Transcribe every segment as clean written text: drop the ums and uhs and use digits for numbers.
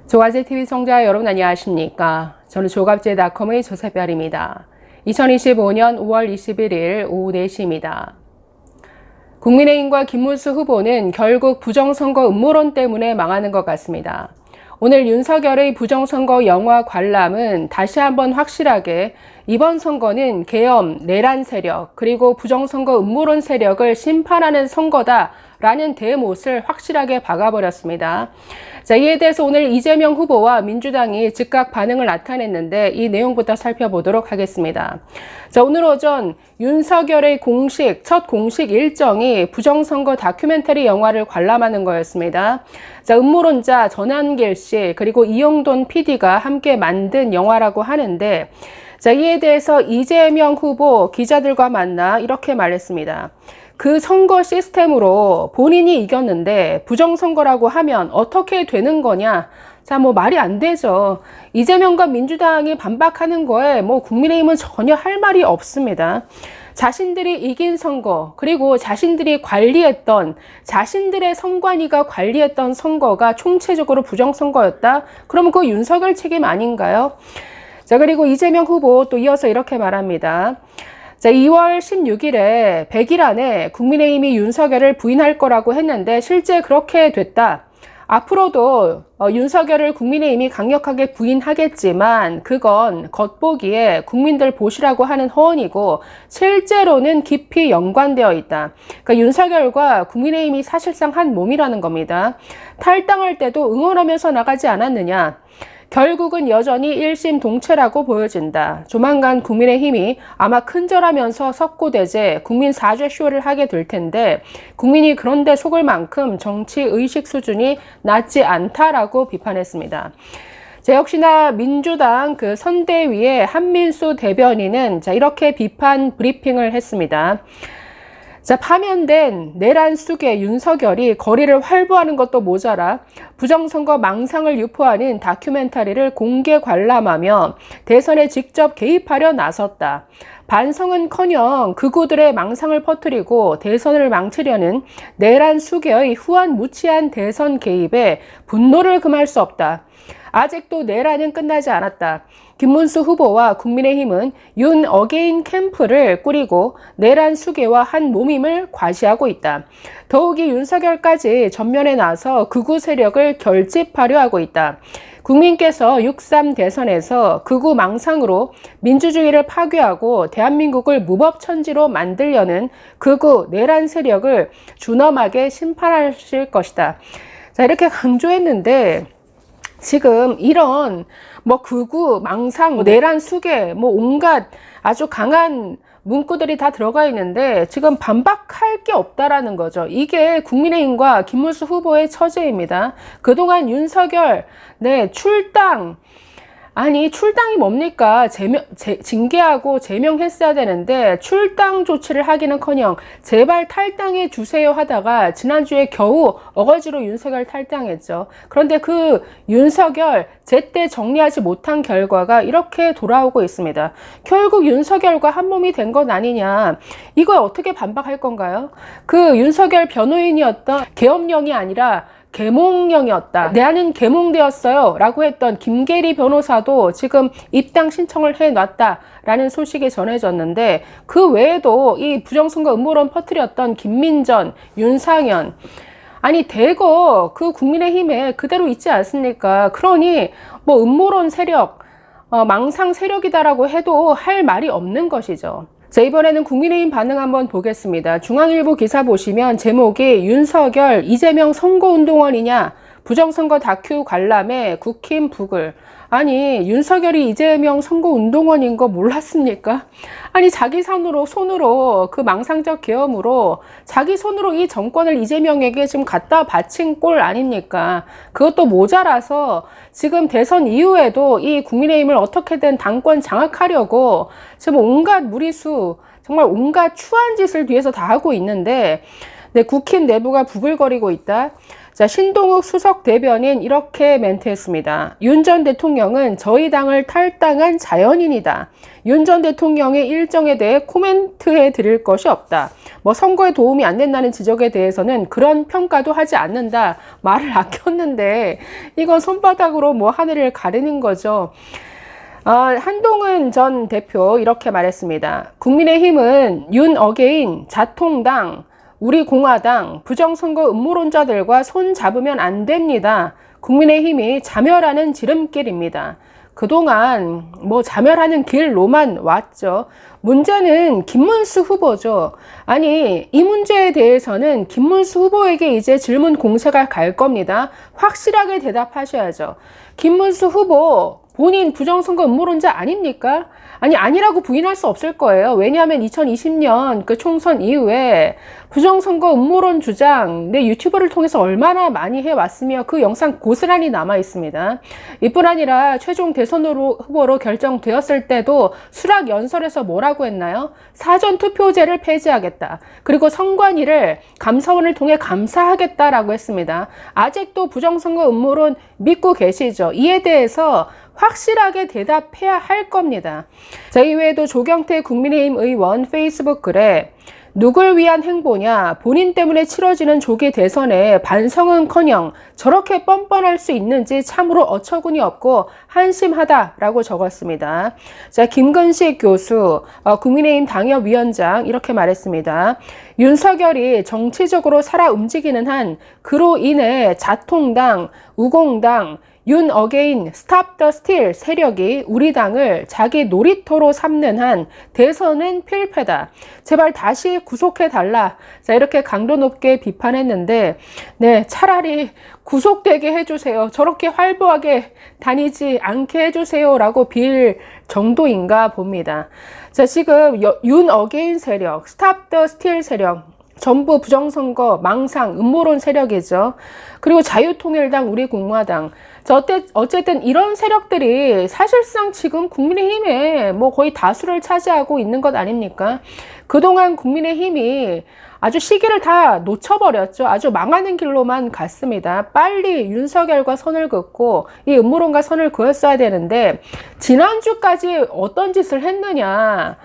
조갑제TV 시청자 여러분 안녕하십니까? 저는 조갑제닷컴의 조세별입니다. 2025년 5월 21일 오후 4시입니다. 국민의힘과 김문수 후보는 결국 부정선거 음모론 때문에 망하는 것 같습니다. 오늘 윤석열의 부정선거 영화 관람은 다시 한번 확실하게 이번 선거는 계엄, 내란 세력, 그리고 부정선거 음모론 세력을 심판하는 선거다라는 대못을 확실하게 박아버렸습니다. 자, 이에 대해서 오늘 이재명 후보와 민주당이 즉각 반응을 나타냈는데 이 내용부터 살펴보도록 하겠습니다. 자, 오늘 오전 윤석열의 첫 공식 일정이 부정선거 다큐멘터리 영화를 관람하는 거였습니다. 자, 음모론자 전한길 씨 그리고 이용돈 PD가 함께 만든 영화라고 하는데 자, 이에 대해서 이재명 후보 기자들과 만나 이렇게 말했습니다. 그 선거 시스템으로 본인이 이겼는데 부정선거라고 하면 어떻게 되는 거냐? 자, 말이 안 되죠. 이재명과 민주당이 반박하는 거에 국민의힘은 전혀 할 말이 없습니다. 자신들이 이긴 선거, 그리고 자신들이 관리했던, 자신들의 선관위가 관리했던 선거가 총체적으로 부정선거였다? 그러면 그거 윤석열 책임 아닌가요? 자, 그리고 이재명 후보 또 이어서 이렇게 말합니다. 자, 2월 16일에 100일 안에 국민의힘이 윤석열을 부인할 거라고 했는데 실제 그렇게 됐다. 앞으로도 윤석열을 국민의힘이 강력하게 부인하겠지만 그건 겉보기에 국민들 보시라고 하는 허언이고 실제로는 깊이 연관되어 있다. 그러니까 윤석열과 국민의힘이 사실상 한 몸이라는 겁니다. 탈당할 때도 응원하면서 나가지 않았느냐. 결국은 여전히 일심동체라고 보여진다. 조만간 국민의힘이 아마 큰절하면서 석고대죄 국민 사죄 쇼를 하게 될 텐데 국민이 그런데 속을 만큼 정치 의식 수준이 낮지 않다라고 비판했습니다. 자, 역시나 민주당 선대위의 한민수 대변인은 이렇게 비판 브리핑을 했습니다. 자, 파면된 내란 속에 윤석열이 거리를 활보하는 것도 모자라 부정선거 망상을 유포하는 다큐멘터리를 공개 관람하며 대선에 직접 개입하려 나섰다. 반성은커녕 극우들의 망상을 퍼뜨리고 대선을 망치려는 내란 수계의 후한무치한 대선 개입에 분노를 금할 수 없다. 아직도 내란은 끝나지 않았다. 김문수 후보와 국민의힘은 윤 어게인 캠프를 꾸리고 내란 수계와 한 몸임을 과시하고 있다. 더욱이 윤석열까지 전면에 나서 극우 세력을 결집하려 하고 있다. 국민께서 6.3 대선에서 극우 망상으로 민주주의를 파괴하고 대한민국을 무법천지로 만들려는 극우 내란 세력을 준엄하게 심판하실 것이다. 자, 이렇게 강조했는데 지금 이런 극우, 망상, 내란 수계, 온갖 아주 강한 문구들이 다 들어가 있는데 지금 반박할 게 없다라는 거죠. 이게 국민의힘과 김문수 후보의 처제입니다. 그동안 윤석열, 출당이 뭡니까? 징계하고 제명했어야 되는데 출당 조치를 하기는커녕 제발 탈당해 주세요 하다가 지난주에 겨우 어거지로 윤석열 탈당했죠. 그런데 그 윤석열 제때 정리하지 못한 결과가 이렇게 돌아오고 있습니다. 결국 윤석열과 한 몸이 된 것 아니냐. 이걸 어떻게 반박할 건가요? 그 윤석열 변호인이었던 계엄령이 아니라 계몽령이었다. 나는 계몽되었어요 라고 했던 김계리 변호사도 지금 입당 신청을 해놨다 라는 소식이 전해졌는데 그 외에도 이 부정선거 음모론 퍼뜨렸던 김민전, 윤상현 아니 대거 그 국민의힘에 그대로 있지 않습니까? 그러니 음모론 세력, 망상 세력이다라고 해도 할 말이 없는 것이죠. 자, 이번에는 국민의힘 반응 한번 보겠습니다. 중앙일보 기사 보시면 제목이 윤석열, 이재명 선거운동원이냐? 부정선거 다큐 관람에 국힘 북을. 아니, 윤석열이 이재명 선거운동원인 거 몰랐습니까? 아니, 자기 손으로 그 망상적 계엄으로 자기 손으로 이 정권을 이재명에게 지금 갖다 바친 꼴 아닙니까? 그것도 모자라서 지금 대선 이후에도 이 국민의힘을 어떻게든 당권 장악하려고 지금 온갖 무리수, 정말 온갖 추한 짓을 뒤에서 다 하고 있는데 국힘 내부가 부글거리고 있다. 자, 신동욱 수석 대변인 이렇게 멘트했습니다. 윤 전 대통령은 저희 당을 탈당한 자연인이다. 윤 전 대통령의 일정에 대해 코멘트해 드릴 것이 없다. 뭐 선거에 도움이 안 된다는 지적에 대해서는 그런 평가도 하지 않는다 말을 아꼈는데 이건 손바닥으로 뭐 하늘을 가르는 거죠. 한동훈 전 대표 이렇게 말했습니다. 국민의힘은 윤 어게인, 자통당, 우리공화당, 부정선거 음모론자들과 손 잡으면 안 됩니다. 국민의힘이 자멸하는 지름길입니다. 그동안 뭐 자멸하는 길로만 왔죠. 문제는 김문수 후보죠. 아니, 이 문제에 대해서는 김문수 후보에게 이제 질문 공세가 갈 겁니다. 확실하게 대답하셔야죠. 김문수 후보 본인 부정선거 음모론자 아닙니까? 아니, 아니라고 부인할 수 없을 거예요. 왜냐하면 2020년 그 총선 이후에 부정선거 음모론 주장 내 유튜브를 통해서 얼마나 많이 해왔으며 그 영상 고스란히 남아 있습니다. 이뿐 아니라 최종 대선 후보로 결정되었을 때도 수락 연설에서 뭐라고 했나요? 사전투표제를 폐지하겠다. 그리고 선관위를 감사원을 통해 감사하겠다라고 했습니다. 아직도 부정선거 음모론 믿고 계시죠? 이에 대해서 확실하게 대답해야 할 겁니다. 자, 이외에도 조경태 국민의힘 의원 페이스북 글에 누굴 위한 행보냐, 본인 때문에 치러지는 조기 대선에 반성은커녕 저렇게 뻔뻔할 수 있는지 참으로 어처구니 없고 한심하다라고 적었습니다. 자, 김근식 교수, 국민의힘 당협위원장 이렇게 말했습니다. 윤석열이 정치적으로 살아 움직이는 한 그로 인해 자통당, 우공당, 윤 어게인, 스탑 더 스틸 세력이 우리 당을 자기 놀이터로 삼는 한 대선은 필패다. 제발 다시 구속해달라. 자, 이렇게 강도 높게 비판했는데, 네, 차라리 구속되게 해주세요. 저렇게 활보하게 다니지 않게 해주세요. 라고 빌 정도인가 봅니다. 자, 지금 윤 어게인 세력, 스탑 더 스틸 세력, 전부 부정선거, 망상, 음모론 세력이죠. 그리고 자유통일당, 우리공화당. 어쨌든 이런 세력들이 사실상 지금 국민의힘에 뭐 거의 다수를 차지하고 있는 것 아닙니까? 그동안 국민의힘이 아주 시기를 다 놓쳐버렸죠. 아주 망하는 길로만 갔습니다. 빨리 윤석열과 선을 긋고 이 음모론과 선을 그었어야 되는데 지난주까지 어떤 짓을 했느냐.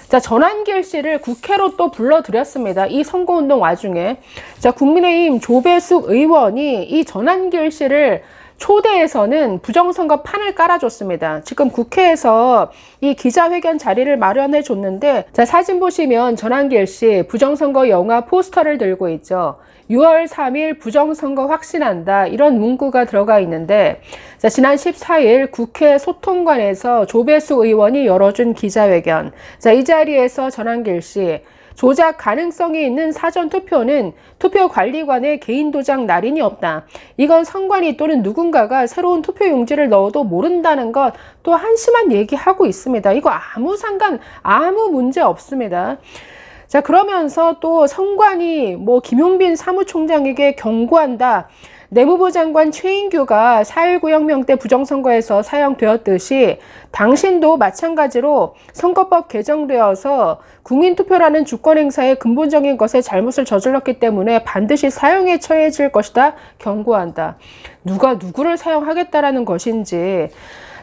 자, 전한길 씨를 국회로 또 불러들였습니다. 이 선거운동 와중에. 자, 국민의힘 조배숙 의원이 이 전한길 씨를 초대해서는 부정선거 판을 깔아줬습니다. 지금 국회에서 이 기자회견 자리를 마련해 줬는데, 자, 사진 보시면 전한길 씨 부정선거 영화 포스터를 들고 있죠. 6월 3일 부정선거 확신한다. 이런 문구가 들어가 있는데, 자, 지난 14일 국회 소통관에서 조배수 의원이 열어준 기자회견. 자, 이 자리에서 전한길 씨, 조작 가능성이 있는 사전투표는 투표관리관의 개인 도장 날인이 없다. 이건 선관위 또는 누군가가 새로운 투표용지를 넣어도 모른다는 것 또 한심한 얘기하고 있습니다. 이거 아무 문제 없습니다. 자, 그러면서 또 선관위 김용빈 사무총장에게 경고한다. 내무부 장관 최인규가 4.19 혁명 때 부정선거에서 사용되었듯이 당신도 마찬가지로 선거법 개정되어서 국민투표라는 주권행사의 근본적인 것에 잘못을 저질렀기 때문에 반드시 사형에 처해질 것이다. 경고한다. 누가 누구를 사용하겠다라는 것인지.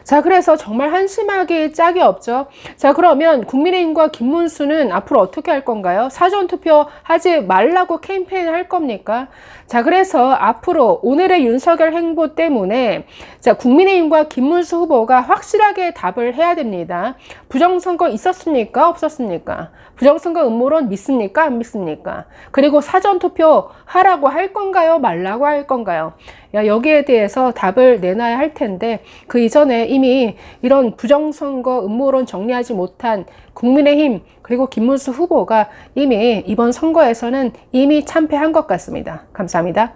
자, 그래서 정말 한심하게 짝이 없죠. 자, 그러면 국민의힘과 김문수는 앞으로 어떻게 할 건가요? 사전투표 하지 말라고 캠페인 할 겁니까? 자, 그래서 앞으로 오늘의 윤석열 행보 때문에 자, 국민의힘과 김문수 후보가 확실하게 답을 해야 됩니다. 부정선거 있었습니까? 없었습니까? 부정선거 음모론 믿습니까? 안 믿습니까? 그리고 사전투표 하라고 할 건가요? 말라고 할 건가요? 여기에 대해서 답을 내놔야 할 텐데 그 이전에 이미 이런 부정선거 음모론 정리하지 못한 국민의힘 그리고 김문수 후보가 이미 이번 선거에서는 이미 참패한 것 같습니다. 감사합니다.